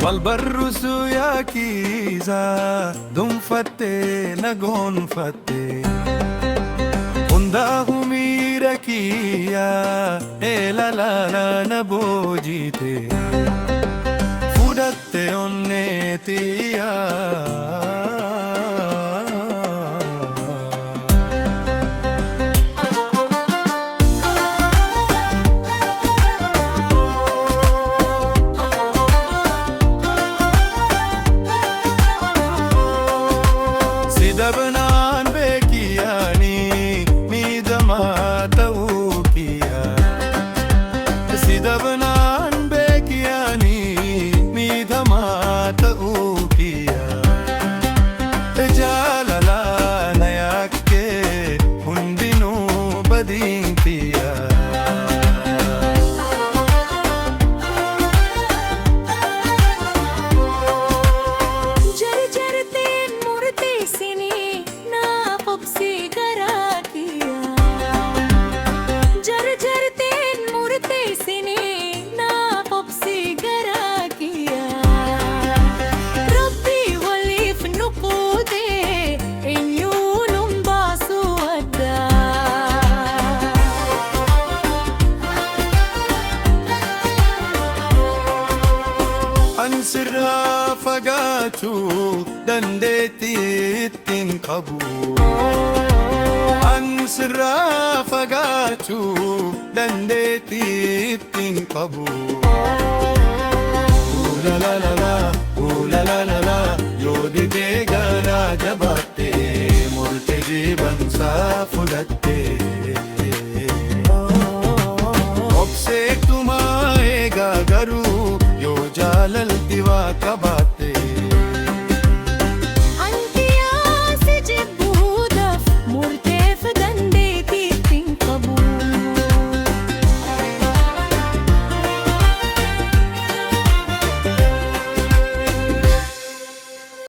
والبر سياكيزا دم فتي نغون فتي كنده ميركيا إلا لا لا نبوجيتي فودت أنيتيا Dabnan bekiyani midama taukiya Sidabnan bekiyani midama taukiya Jalala nayakke hundinu badintiya Sirra fagaatu dandeetti ittiin qabu An sirra fagaatu dandeetti ittiin qabu La la la la, la la la la yoo didee garaa jabaatte murtee jibansaa fudhatte Obseektumaa eegaa garuu yoo jaalalti waa qabaate